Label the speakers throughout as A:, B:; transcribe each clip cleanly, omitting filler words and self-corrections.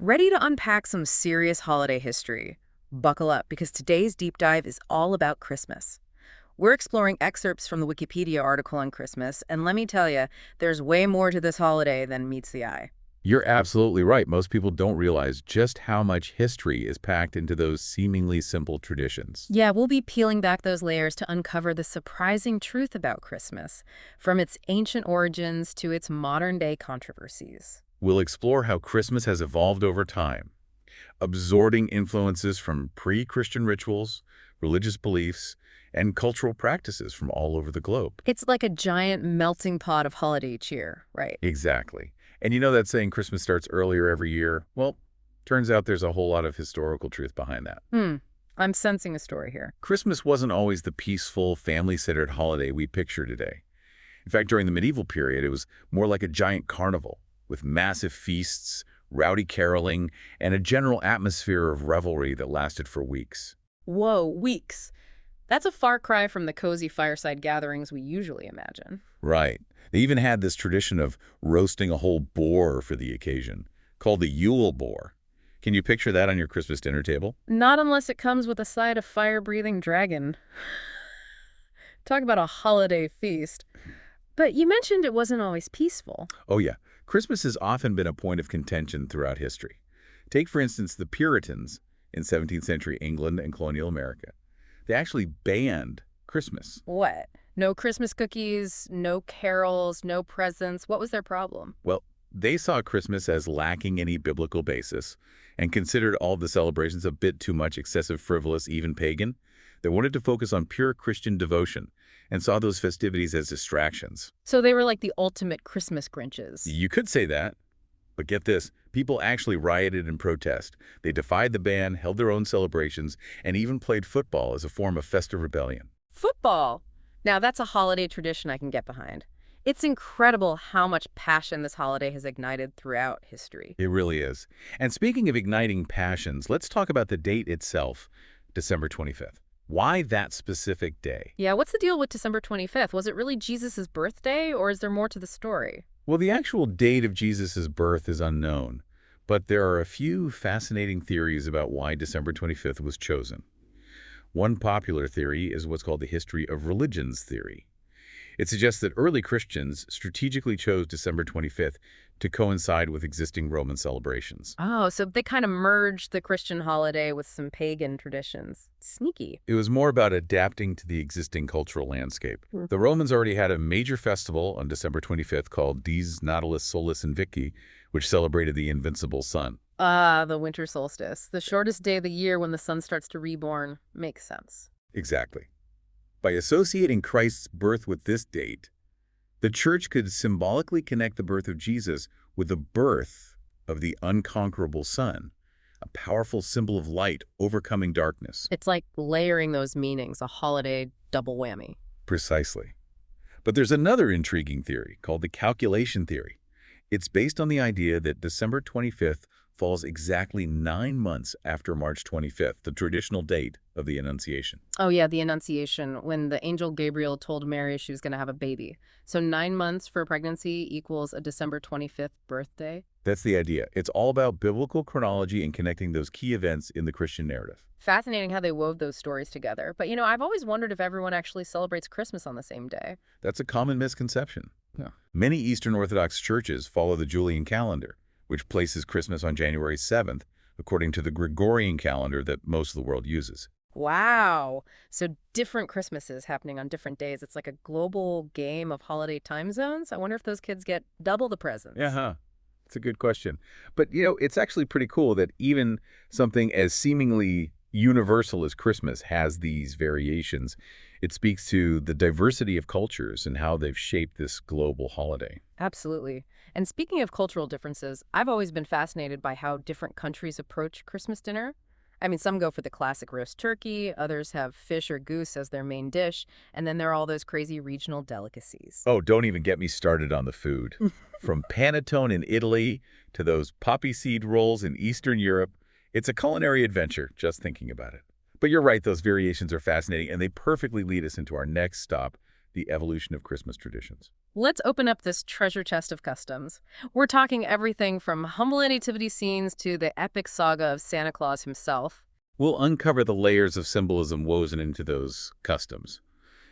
A: Ready to unpack some serious holiday history? Buckle up, because today's deep dive is all about Christmas. We're exploring excerpts from the Wikipedia article on Christmas, and let me tell you, there's way more to this holiday than meets the eye.
B: You're absolutely right. Most people don't realize just how much history is packed into those seemingly simple traditions.
A: Yeah, we'll be peeling back those layers to uncover the surprising truth about Christmas, from its ancient origins to its modern-day controversies.
B: We'll explore how Christmas has evolved over time, absorbing influences from pre-Christian rituals, religious beliefs, and cultural practices from all over the globe.
A: It's like a giant melting pot of holiday cheer, right?
B: Exactly. And you know that saying Christmas starts earlier every year? Well, turns out there's a whole lot of historical truth behind that.
A: I'm sensing a story here.
B: Christmas wasn't always the peaceful, family-centered holiday we picture today. In fact, during the medieval period, it was more like a giant carnival, with massive feasts, rowdy caroling, and a general atmosphere of revelry that lasted for weeks.
A: Whoa, weeks. That's a far cry from the cozy fireside gatherings we usually imagine.
B: Right. They even had this tradition of roasting a whole boar for the occasion, called the Yule boar. Can you picture that on your Christmas dinner table?
A: Not unless it comes with a side of fire-breathing dragon. Talk about a holiday feast. But you mentioned it wasn't always peaceful.
B: Oh yeah, Christmas has often been a point of contention throughout history. Take, for instance, the Puritans in 17th century England and colonial America. They actually banned Christmas.
A: What? No Christmas cookies, no carols, no presents. What was their problem?
B: Well, they saw Christmas as lacking any biblical basis and considered all the celebrations a bit too much, excessive, frivolous, even pagan. They wanted to focus on pure Christian devotion and saw those festivities as distractions.
A: So they were like the ultimate Christmas Grinches.
B: You could say that, but get this, people actually rioted in protest. They defied the ban, held their own celebrations, and even played football as a form of festive rebellion.
A: Football! Now that's a holiday tradition I can get behind. It's incredible how much passion this holiday has ignited throughout history.
B: It really is. And speaking of igniting passions, let's talk about the date itself, December 25th. Why that specific day?
A: Yeah, what's the deal with December 25th? Was it really Jesus' birthday, or is there more to the story?
B: Well, the actual date of Jesus' birth is unknown, but there are a few fascinating theories about why December 25th was chosen. One popular theory is what's called the history of religions theory. It suggests that early Christians strategically chose December 25th to coincide with existing Roman celebrations.
A: Oh, so they kind of merged the Christian holiday with some pagan traditions. Sneaky.
B: It was more about adapting to the existing cultural landscape. The Romans already had a major festival on December 25th called Dies Natalis Solis Invicti, which celebrated the invincible sun.
A: Ah, the winter solstice. The shortest day of the year when the sun starts to reborn. Makes sense.
B: Exactly. By associating Christ's birth with this date, the Church could symbolically connect the birth of Jesus with the birth of the unconquerable sun, a powerful symbol of light overcoming darkness.
A: It's like layering those meanings, a holiday double whammy.
B: Precisely. But there's another intriguing theory called the calculation theory. It's based on the idea that December 25th falls exactly 9 months after March 25th, the traditional date of the Annunciation.
A: Oh yeah, the Annunciation, when the angel Gabriel told Mary she was going to have a baby. So 9 months for pregnancy equals a December 25th birthday?
B: That's the idea. It's all about biblical chronology and connecting those key events in the Christian narrative.
A: Fascinating how they wove those stories together. But I've always wondered if everyone actually celebrates Christmas on the same day.
B: That's a common misconception.
A: Yeah.
B: Many Eastern Orthodox churches follow the Julian calendar, which places Christmas on January 7th, according to the Gregorian calendar that most of the world uses.
A: Wow. So different Christmases happening on different days. It's like a global game of holiday time zones. I wonder if those kids get double the presents.
B: Yeah, huh? It's a good question. But, it's actually pretty cool that even something as seemingly universal as Christmas has these variations. It speaks to the diversity of cultures and how they've shaped this global holiday.
A: Absolutely. And speaking of cultural differences, I've always been fascinated by how different countries approach Christmas dinner. I mean, some go for the classic roast turkey, others have fish or goose as their main dish, and then there are all those crazy regional delicacies.
B: Oh, don't even get me started on the food. From panettone in Italy to those poppy seed rolls in Eastern Europe, it's a culinary adventure just thinking about it. But you're right, those variations are fascinating, and they perfectly lead us into our next stop, the evolution of Christmas traditions.
A: Let's open up this treasure chest of customs. We're talking everything from humble nativity scenes to the epic saga of Santa Claus himself.
B: We'll uncover the layers of symbolism woven into those customs.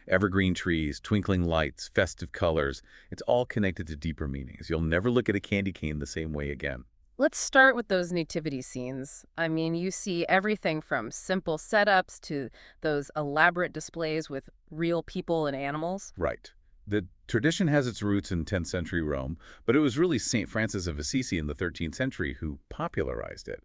B: Evergreen trees, twinkling lights, festive colors, it's all connected to deeper meanings. You'll never look at a candy cane the same way again.
A: Let's start with those nativity scenes. I mean, you see everything from simple setups to those elaborate displays with real people and animals.
B: Right. The tradition has its roots in 10th century Rome, but it was really St. Francis of Assisi in the 13th century who popularized it.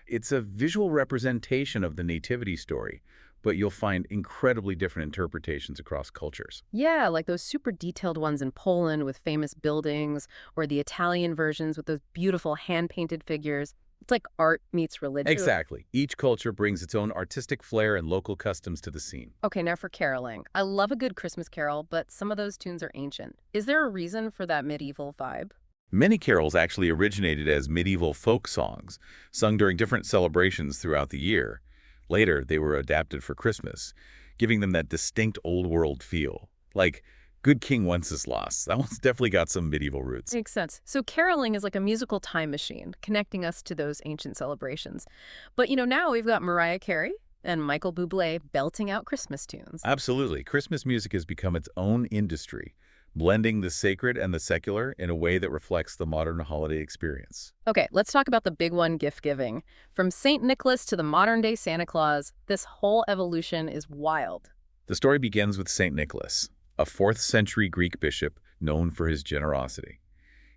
B: It's a visual representation of the nativity story, but you'll find incredibly different interpretations across cultures.
A: Yeah, like those super detailed ones in Poland with famous buildings, or the Italian versions with those beautiful hand-painted figures. It's like art meets religion.
B: Exactly. Each culture brings its own artistic flair and local customs to the scene.
A: Okay, now for caroling. I love a good Christmas carol, but some of those tunes are ancient. Is there a reason for that medieval vibe?
B: Many carols actually originated as medieval folk songs, sung during different celebrations throughout the year. Later, they were adapted for Christmas, giving them that distinct old world feel. Like Good King Wenceslas. That one's definitely got some medieval roots.
A: Makes sense. So caroling is like a musical time machine, connecting us to those ancient celebrations. But now we've got Mariah Carey and Michael Bublé belting out Christmas tunes.
B: Absolutely. Christmas music has become its own industry, blending the sacred and the secular in a way that reflects the modern holiday experience.
A: Okay, let's talk about the big one, gift giving. From St. Nicholas to the modern-day Santa Claus, this whole evolution is wild.
B: The story begins with St. Nicholas, a 4th century Greek bishop known for his generosity.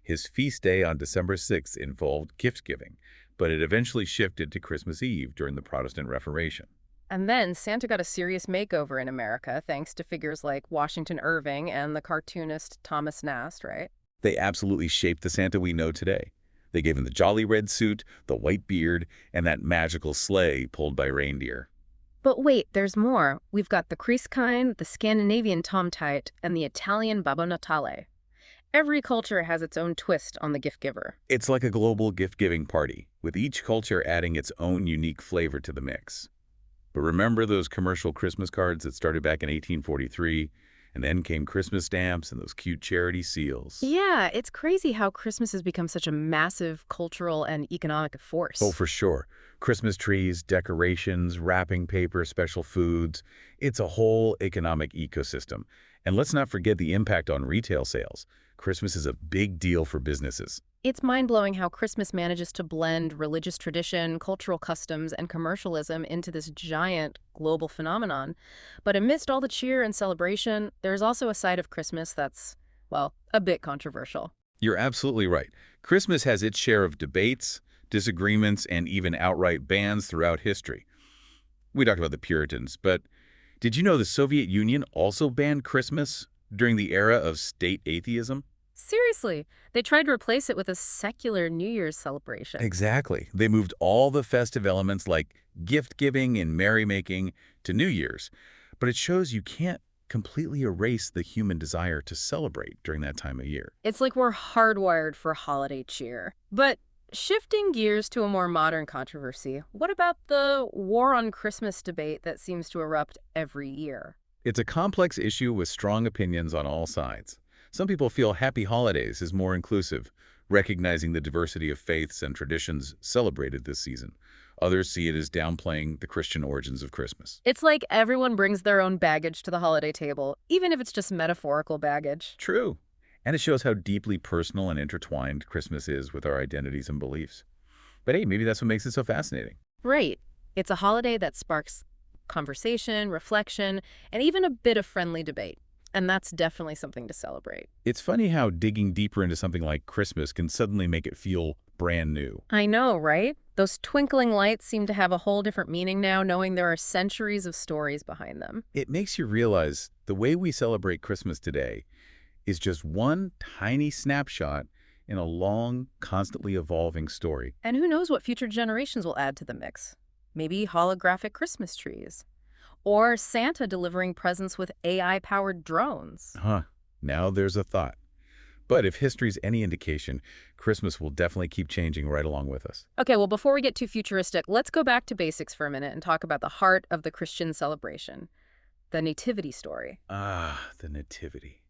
B: His feast day on December 6th involved gift giving, but it eventually shifted to Christmas Eve during the Protestant Reformation.
A: And then Santa got a serious makeover in America thanks to figures like Washington Irving and the cartoonist Thomas Nast, right?
B: They absolutely shaped the Santa we know today. They gave him the jolly red suit, the white beard, and that magical sleigh pulled by reindeer.
A: But wait, there's more. We've got the Christkind, the Scandinavian Tomtite, and the Italian Babbo Natale. Every culture has its own twist on the gift giver.
B: It's like a global gift-giving party, with each culture adding its own unique flavor to the mix. But remember those commercial Christmas cards that started back in 1843, and then came Christmas stamps and those cute charity seals?
A: Yeah, it's crazy how Christmas has become such a massive cultural and economic force.
B: Oh, for sure. Christmas trees, decorations, wrapping paper, special foods. It's a whole economic ecosystem. And let's not forget the impact on retail sales. Christmas is a big deal for businesses.
A: It's mind-blowing how Christmas manages to blend religious tradition, cultural customs, and commercialism into this giant global phenomenon. But amidst all the cheer and celebration, there's also a side of Christmas that's, well, a bit controversial.
B: You're absolutely right. Christmas has its share of debates, disagreements, and even outright bans throughout history. We talked about the Puritans, but did you know the Soviet Union also banned Christmas during the era of state atheism?
A: Seriously, they tried to replace it with a secular New Year's celebration.
B: Exactly. They moved all the festive elements like gift-giving and merrymaking to New Year's. But it shows you can't completely erase the human desire to celebrate during that time of year.
A: It's like we're hardwired for holiday cheer. But shifting gears to a more modern controversy, what about the war on Christmas debate that seems to erupt every year?
B: It's a complex issue with strong opinions on all sides. Some people feel Happy Holidays is more inclusive, recognizing the diversity of faiths and traditions celebrated this season. Others see it as downplaying the Christian origins of Christmas.
A: It's like everyone brings their own baggage to the holiday table, even if it's just metaphorical baggage.
B: True. And it shows how deeply personal and intertwined Christmas is with our identities and beliefs. But hey, maybe that's what makes it so fascinating.
A: Right. It's a holiday that sparks conversation, reflection, and even a bit of friendly debate. And that's definitely something to celebrate.
B: It's funny how digging deeper into something like Christmas can suddenly make it feel brand new.
A: I know, right? Those twinkling lights seem to have a whole different meaning now, knowing there are centuries of stories behind them.
B: It makes you realize the way we celebrate Christmas today is just one tiny snapshot in a long, constantly evolving story.
A: And who knows what future generations will add to the mix? Maybe holographic Christmas trees. Or Santa delivering presents with AI-powered drones.
B: Now there's a thought. But if history's any indication, Christmas will definitely keep changing right along with us.
A: Okay, well, before we get too futuristic, let's go back to basics for a minute and talk about the heart of the Christian celebration, the nativity story.
B: Ah, the nativity.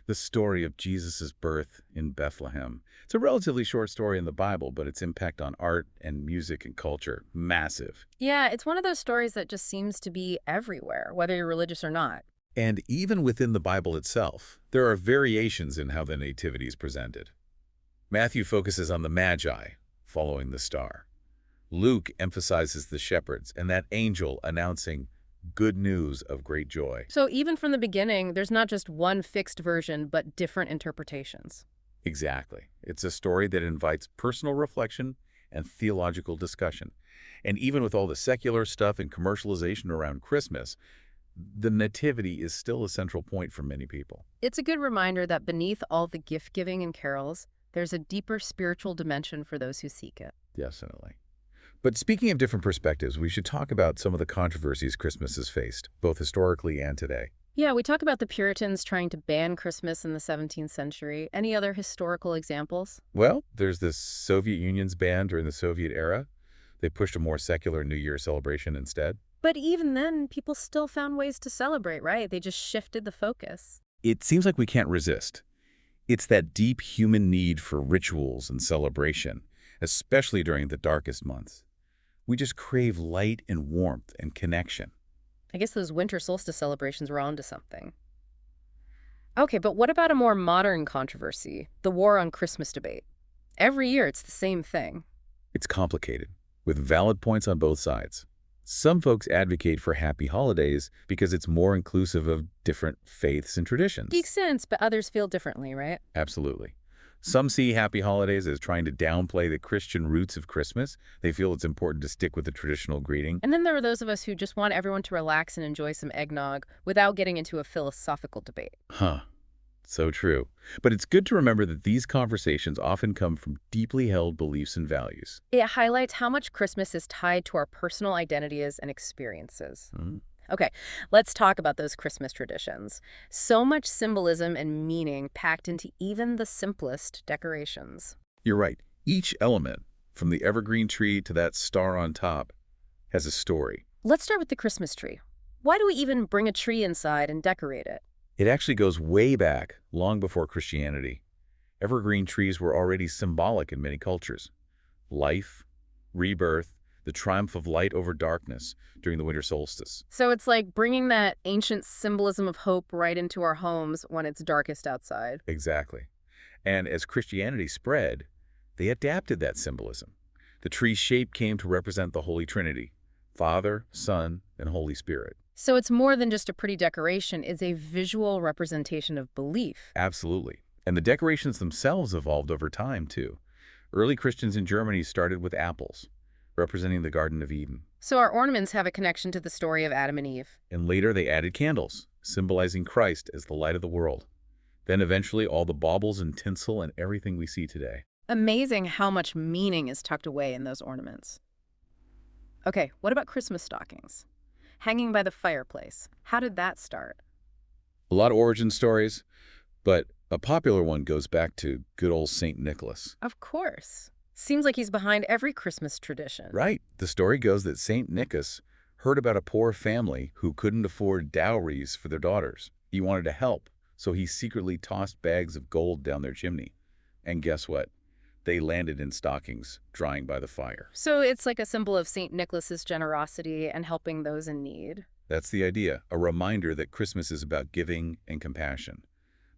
B: The story of Jesus' birth in Bethlehem. It's a relatively short story in the Bible, but its impact on art and music and culture, massive.
A: Yeah, it's one of those stories that just seems to be everywhere, whether you're religious or not.
B: And even within the Bible itself, there are variations in how the nativity is presented. Matthew focuses on the Magi, following the star. Luke emphasizes the shepherds and that angel announcing good news of great joy.
A: So even from the beginning, there's not just one fixed version, but different interpretations.
B: Exactly. It's a story that invites personal reflection and theological discussion. And even with all the secular stuff and commercialization around Christmas, the nativity is still a central point for many people.
A: It's a good reminder that beneath all the gift-giving and carols, there's a deeper spiritual dimension for those who seek it.
B: Definitely. But speaking of different perspectives, we should talk about some of the controversies Christmas has faced, both historically and today.
A: Yeah, we talk about the Puritans trying to ban Christmas in the 17th century. Any other historical examples?
B: Well, there's the Soviet Union's ban during the Soviet era. They pushed a more secular New Year celebration instead.
A: But even then, people still found ways to celebrate, right? They just shifted the focus.
B: It seems like we can't resist. It's that deep human need for rituals and celebration, especially during the darkest months. We just crave light and warmth and connection.
A: I guess those winter solstice celebrations were onto something. Okay, but what about a more modern controversy, the war on Christmas debate? Every year, it's the same thing.
B: It's complicated, with valid points on both sides. Some folks advocate for happy holidays because it's more inclusive of different faiths and traditions.
A: Makes sense, but others feel differently, right?
B: Absolutely. Some see happy holidays as trying to downplay the Christian roots of Christmas. They feel it's important to stick with the traditional greeting.
A: And then there are those of us who just want everyone to relax and enjoy some eggnog without getting into a philosophical debate.
B: Huh. So true. But it's good to remember that these conversations often come from deeply held beliefs and values.
A: It highlights how much Christmas is tied to our personal identities and experiences. Okay, let's talk about those Christmas traditions. So much symbolism and meaning packed into even the simplest decorations.
B: You're right. Each element, from the evergreen tree to that star on top, has a story.
A: Let's start with the Christmas tree. Why do we even bring a tree inside and decorate it?
B: It actually goes way back, long before Christianity. Evergreen trees were already symbolic in many cultures. Life, rebirth, the triumph of light over darkness during the winter solstice.
A: So it's like bringing that ancient symbolism of hope right into our homes when it's darkest outside.
B: Exactly. And as Christianity spread, they adapted that symbolism. The tree's shape came to represent the Holy Trinity, Father, Son, and Holy Spirit.
A: So it's more than just a pretty decoration, it's a visual representation of belief.
B: Absolutely. And the decorations themselves evolved over time, too. Early Christians in Germany started with apples, representing the Garden of Eden.
A: So our ornaments have a connection to the story of Adam and Eve.
B: And later they added candles, symbolizing Christ as the light of the world. Then eventually all the baubles and tinsel and everything we see today.
A: Amazing how much meaning is tucked away in those ornaments. Okay, what about Christmas stockings? Hanging by the fireplace. How did that start?
B: A lot of origin stories, but a popular one goes back to good old St. Nicholas.
A: Of course. Seems like he's behind every Christmas tradition.
B: Right. The story goes that St. Nicholas heard about a poor family who couldn't afford dowries for their daughters. He wanted to help, so he secretly tossed bags of gold down their chimney. And guess what? They landed in stockings, drying by the fire.
A: So it's like a symbol of St. Nicholas's generosity and helping those in need.
B: That's the idea, a reminder that Christmas is about giving and compassion.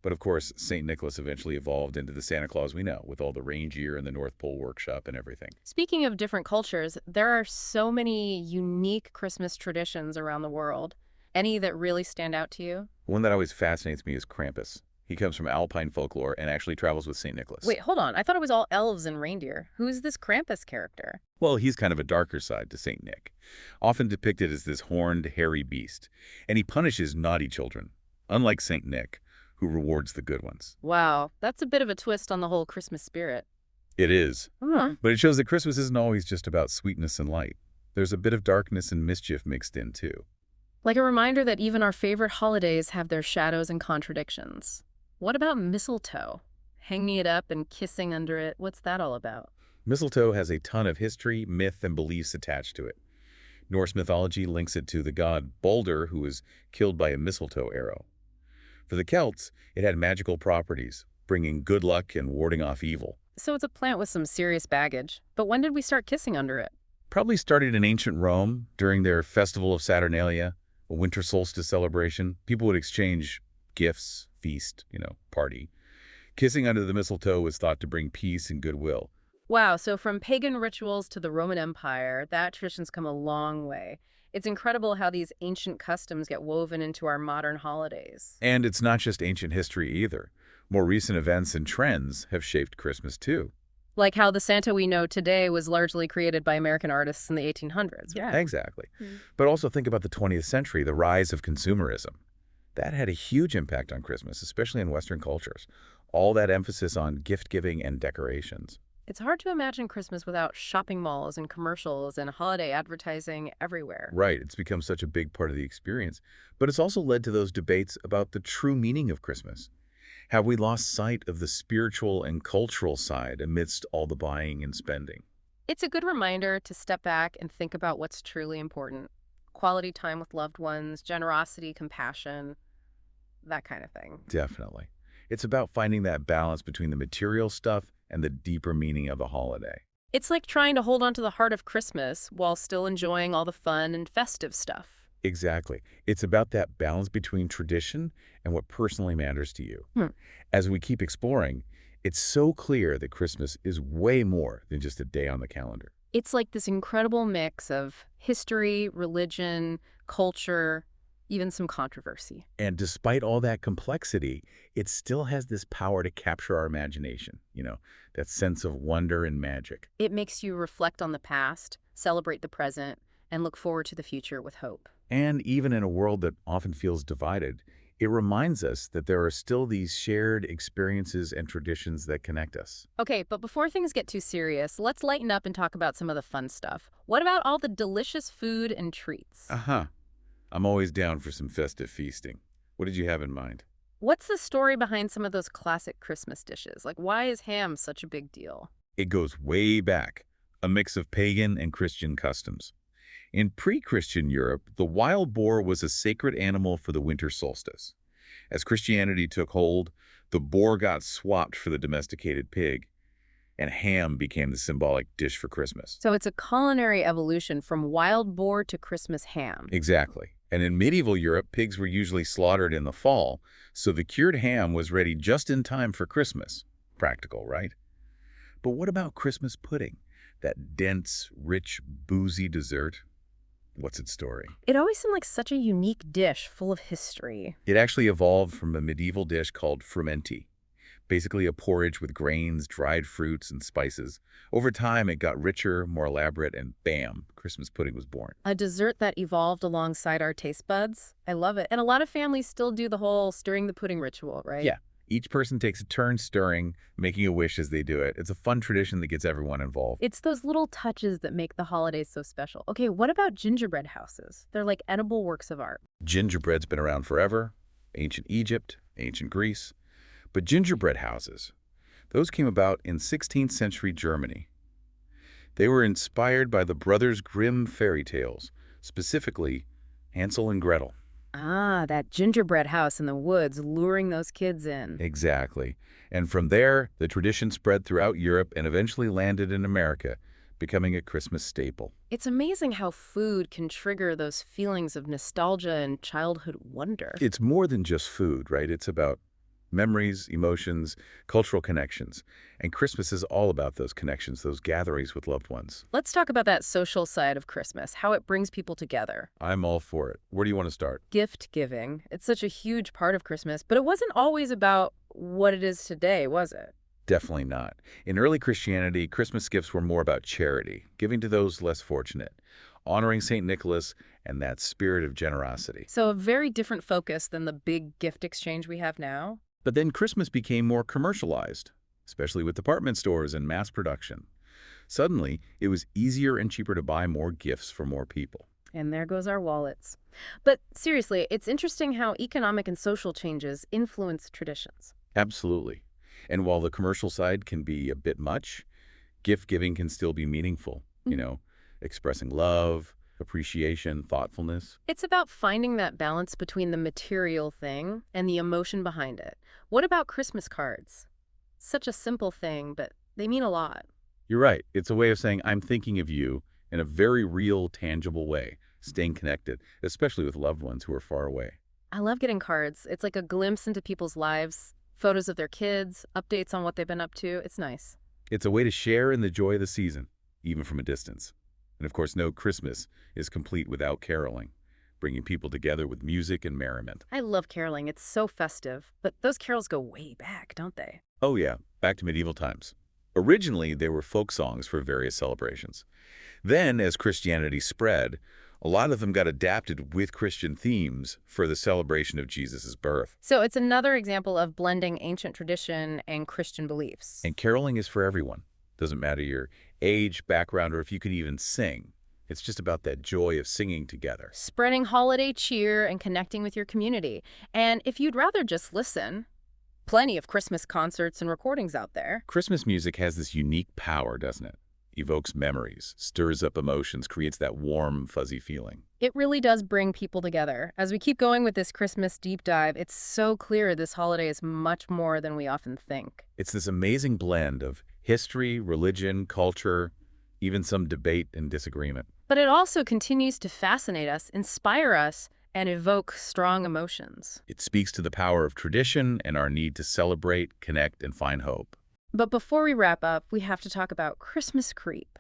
B: But of course, St. Nicholas eventually evolved into the Santa Claus we know, with all the reindeer and the North Pole workshop and everything.
A: Speaking of different cultures, there are so many unique Christmas traditions around the world. Any that really stand out to you?
B: One that always fascinates me is Krampus. He comes from Alpine folklore and actually travels with St. Nicholas.
A: Wait, hold on. I thought it was all elves and reindeer. Who's this Krampus character?
B: Well, he's kind of a darker side to St. Nick, often depicted as this horned, hairy beast. And he punishes naughty children, unlike St. Nick, who rewards the good ones.
A: Wow, that's a bit of a twist on the whole Christmas spirit.
B: It is.
A: Huh.
B: But it shows that Christmas isn't always just about sweetness and light. There's a bit of darkness and mischief mixed in, too.
A: Like a reminder that even our favorite holidays have their shadows and contradictions. What about mistletoe? Hanging it up and kissing under it, what's that all about?
B: Mistletoe has a ton of history, myth, and beliefs attached to it. Norse mythology links it to the god Balder, who was killed by a mistletoe arrow. For the Celts, it had magical properties, bringing good luck and warding off evil.
A: So it's a plant with some serious baggage. But when did we start kissing under it?
B: Probably started in ancient Rome during their Festival of Saturnalia, a winter solstice celebration. People would exchange gifts, feast, party. Kissing under the mistletoe was thought to bring peace and goodwill.
A: Wow, so from pagan rituals to the Roman Empire, that tradition's come a long way. It's incredible how these ancient customs get woven into our modern holidays.
B: And it's not just ancient history either. More recent events and trends have shaped Christmas too.
A: Like how the Santa we know today was largely created by American artists in the 1800s. Yeah.
B: Exactly. But also think about the 20th century, the rise of consumerism. That had a huge impact on Christmas, especially in Western cultures. All that emphasis on gift-giving and decorations.
A: It's hard to imagine Christmas without shopping malls and commercials and holiday advertising everywhere.
B: Right, it's become such a big part of the experience. But it's also led to those debates about the true meaning of Christmas. Have we lost sight of the spiritual and cultural side amidst all the buying and spending?
A: It's a good reminder to step back and think about what's truly important. Quality time with loved ones, generosity, compassion, that kind of thing.
B: Definitely. It's about finding that balance between the material stuff and the deeper meaning of the holiday.
A: It's like trying to hold on to the heart of Christmas while still enjoying all the fun and festive stuff.
B: Exactly. It's about that balance between tradition and what personally matters to you. As we keep exploring, it's so clear that Christmas is way more than just a day on the calendar.
A: It's like this incredible mix of history, religion, culture, even some controversy.
B: And despite all that complexity, it still has this power to capture our imagination, that sense of wonder and magic.
A: It makes you reflect on the past, celebrate the present, and look forward to the future with hope.
B: And even in a world that often feels divided, it reminds us that there are still these shared experiences and traditions that connect us.
A: Okay, but before things get too serious, let's lighten up and talk about some of the fun stuff. What about all the delicious food and treats?
B: I'm always down for some festive feasting. What did you have in mind?
A: What's the story behind some of those classic Christmas dishes? Like, why is ham such a big deal?
B: It goes way back, a mix of pagan and Christian customs. In pre-Christian Europe, the wild boar was a sacred animal for the winter solstice. As Christianity took hold, the boar got swapped for the domesticated pig, and ham became the symbolic dish for Christmas.
A: So it's a culinary evolution from wild boar to Christmas ham.
B: Exactly. And in medieval Europe, pigs were usually slaughtered in the fall, so the cured ham was ready just in time for Christmas. Practical, right? But what about Christmas pudding? That dense, rich, boozy dessert? What's its story?
A: It always seemed like such a unique dish full of history.
B: It actually evolved from a medieval dish called frumenti, basically a porridge with grains, dried fruits, and spices. Over time, it got richer, more elaborate, and bam, Christmas pudding was born.
A: A dessert that evolved alongside our taste buds. I love it. And a lot of families still do the whole stirring the pudding ritual, right?
B: Yeah. Each person takes a turn stirring, making a wish as they do it. It's a fun tradition that gets everyone involved.
A: It's those little touches that make the holidays so special. Okay, what about gingerbread houses? They're like edible works of art.
B: Gingerbread's been around forever. Ancient Egypt, ancient Greece. But gingerbread houses, those came about in 16th century Germany. They were inspired by the Brothers Grimm fairy tales, specifically Hansel and Gretel.
A: Ah, that gingerbread house in the woods luring those kids in.
B: Exactly. And from there, the tradition spread throughout Europe and eventually landed in America, becoming a Christmas staple.
A: It's amazing how food can trigger those feelings of nostalgia and childhood wonder.
B: It's more than just food, right? It's about memories, emotions, cultural connections. And Christmas is all about those connections, those gatherings with loved ones.
A: Let's talk about that social side of Christmas, how it brings people together.
B: I'm all for it. Where do you want to start?
A: Gift giving. It's such a huge part of Christmas, but it wasn't always about what it is today, was it?
B: Definitely not. In early Christianity, Christmas gifts were more about charity, giving to those less fortunate, honoring St. Nicholas, and that spirit of generosity.
A: So a very different focus than the big gift exchange we have now.
B: But then Christmas became more commercialized, especially with department stores and mass production. Suddenly, it was easier and cheaper to buy more gifts for more people.
A: And there goes our wallets. But seriously, it's interesting how economic and social changes influence traditions.
B: Absolutely. And while the commercial side can be a bit much, gift giving can still be meaningful, expressing love, appreciation, thoughtfulness.
A: It's about finding that balance between the material thing and the emotion behind it. What about Christmas cards? Such a simple thing, but they mean a lot.
B: You're right. It's a way of saying, I'm thinking of you in a very real, tangible way, staying connected, especially with loved ones who are far away.
A: I love getting cards. It's like a glimpse into people's lives, photos of their kids, updates on what they've been up to. It's nice.
B: It's a way to share in the joy of the season, even from a distance. And of course, no Christmas is complete without caroling, bringing people together with music and merriment.
A: I love caroling. It's so festive. But those carols go way back, don't they?
B: Oh yeah, back to medieval times. Originally, they were folk songs for various celebrations. Then, as Christianity spread, a lot of them got adapted with Christian themes for the celebration of Jesus' birth.
A: So it's another example of blending ancient tradition and Christian beliefs.
B: And caroling is for everyone. Doesn't matter your age, background, or if you can even sing. It's just about that joy of singing together.
A: Spreading holiday cheer and connecting with your community. And if you'd rather just listen, plenty of Christmas concerts and recordings out there.
B: Christmas music has this unique power, doesn't it? Evokes memories, stirs up emotions, creates that warm, fuzzy feeling.
A: It really does bring people together. As we keep going with this Christmas deep dive, it's so clear this holiday is much more than we often think.
B: It's this amazing blend of history, religion, culture, even some debate and disagreement.
A: But it also continues to fascinate us, inspire us, and evoke strong emotions.
B: It speaks to the power of tradition and our need to celebrate, connect, and find hope.
A: But before we wrap up, we have to talk about Christmas creep.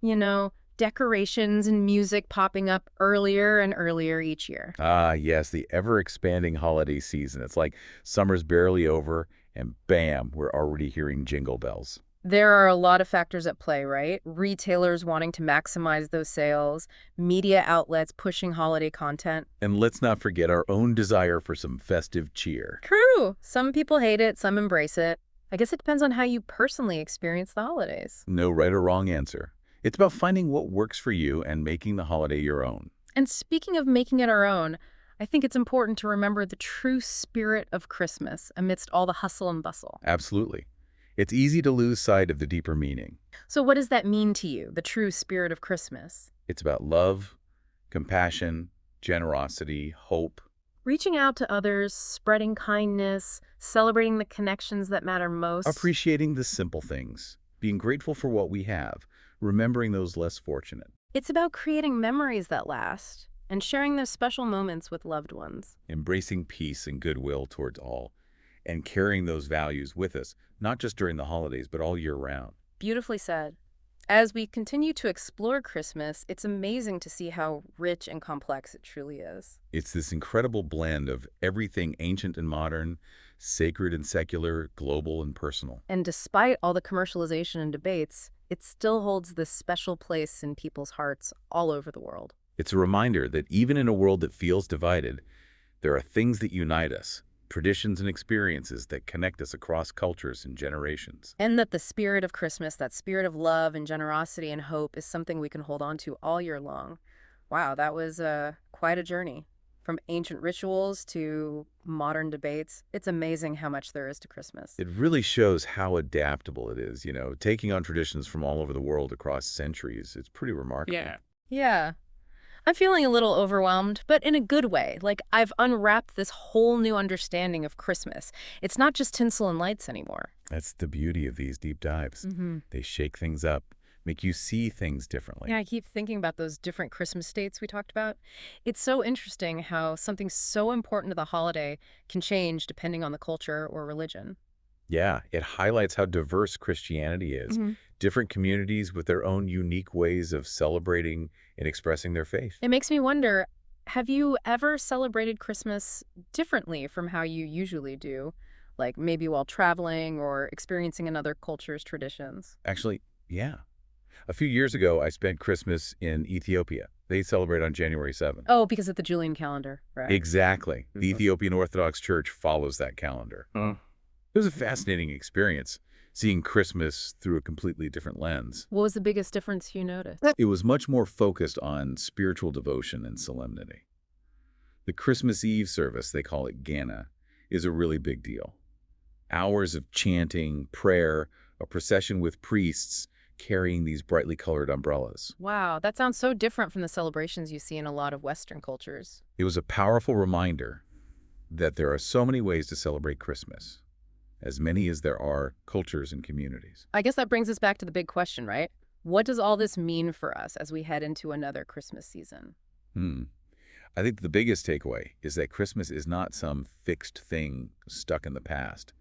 A: You know, decorations and music popping up earlier and earlier each year.
B: Ah, yes, the ever-expanding holiday season. It's like summer's barely over, and bam, we're already hearing jingle bells.
A: There are a lot of factors at play, right? Retailers wanting to maximize those sales, media outlets pushing holiday content.
B: And let's not forget our own desire for some festive cheer.
A: True. Some people hate it, some embrace it. I guess it depends on how you personally experience the holidays.
B: No right or wrong answer. It's about finding what works for you and making the holiday your own.
A: And speaking of making it our own, I think it's important to remember the true spirit of Christmas amidst all the hustle and bustle.
B: Absolutely. It's easy to lose sight of the deeper meaning.
A: So what does that mean to you, the true spirit of Christmas?
B: It's about love, compassion, generosity, hope.
A: Reaching out to others, spreading kindness, celebrating the connections that matter most.
B: Appreciating the simple things, being grateful for what we have, remembering those less fortunate.
A: It's about creating memories that last and sharing those special moments with loved ones.
B: Embracing peace and goodwill towards all, and carrying those values with us, not just during the holidays, but all year round.
A: Beautifully said. As we continue to explore Christmas, it's amazing to see how rich and complex it truly is.
B: It's this incredible blend of everything ancient and modern, sacred and secular, global and personal.
A: And despite all the commercialization and debates, it still holds this special place in people's hearts all over the world.
B: It's a reminder that even in a world that feels divided, there are things that unite us, traditions and experiences that connect us across cultures and generations.
A: And that the spirit of Christmas, that spirit of love and generosity and hope, is something we can hold on to all year long. Wow, that was quite a journey. From ancient rituals to modern debates, it's amazing how much there is to Christmas.
B: It really shows how adaptable it is, taking on traditions from all over the world across centuries. It's pretty remarkable.
A: Yeah. I'm feeling a little overwhelmed, but in a good way. Like I've unwrapped this whole new understanding of Christmas. It's not just tinsel and lights anymore.
B: That's the beauty of these deep dives. They shake things up, make you see things differently.
A: Yeah, I keep thinking about those different Christmas dates we talked about. It's so interesting how something so important to the holiday can change depending on the culture or religion.
B: Yeah, it highlights how diverse Christianity is. Different communities with their own unique ways of celebrating and expressing their faith.
A: It makes me wonder, have you ever celebrated Christmas differently from how you usually do? Like maybe while traveling or experiencing another culture's traditions?
B: Actually, yeah. A few years ago, I spent Christmas in Ethiopia. They celebrate on January 7th.
A: Oh, because of the Julian calendar, right?
B: Exactly. The Ethiopian Orthodox Church follows that calendar. It was a fascinating experience, seeing Christmas through a completely different lens.
A: What was the biggest difference you noticed?
B: It was much more focused on spiritual devotion and solemnity. The Christmas Eve service, they call it Gana, is a really big deal. Hours of chanting, prayer, a procession with priests carrying these brightly colored umbrellas.
A: Wow, that sounds so different from the celebrations you see in a lot of Western cultures.
B: It was a powerful reminder that there are so many ways to celebrate Christmas, as many as there are cultures and communities.
A: I guess that brings us back to the big question, right? What does all this mean for us as we head into another Christmas season?
B: Hmm. I think the biggest takeaway is that Christmas is not some fixed thing stuck in the past.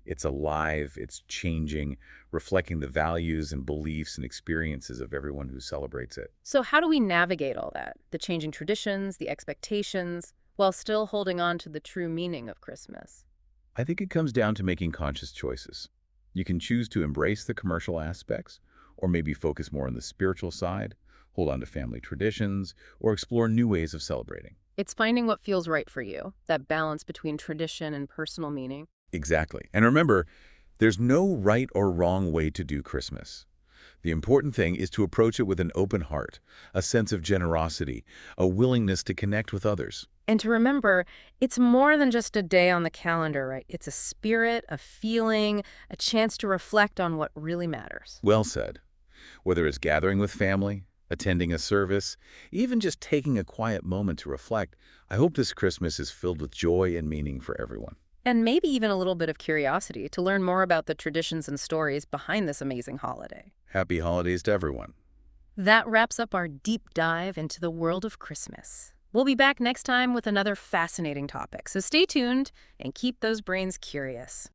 B: It's alive, it's changing, reflecting the values and beliefs and experiences of everyone who celebrates it.
A: So how do we navigate all that? The changing traditions, the expectations, while still holding on to the true meaning of Christmas?
B: I think it comes down to making conscious choices. You can choose to embrace the commercial aspects, or maybe focus more on the spiritual side, hold on to family traditions, or explore new ways of celebrating.
A: It's finding what feels right for you, that balance between tradition and personal meaning.
B: Exactly. And remember, there's no right or wrong way to do Christmas. The important thing is to approach it with an open heart, a sense of generosity, a willingness to connect with others.
A: And to remember, it's more than just a day on the calendar, right? It's a spirit, a feeling, a chance to reflect on what really matters.
B: Well said. Whether it's gathering with family, attending a service, even just taking a quiet moment to reflect, I hope this Christmas is filled with joy and meaning for everyone.
A: And maybe even a little bit of curiosity to learn more about the traditions and stories behind this amazing holiday.
B: Happy holidays to everyone.
A: That wraps up our deep dive into the world of Christmas. We'll be back next time with another fascinating topic, so stay tuned and keep those brains curious.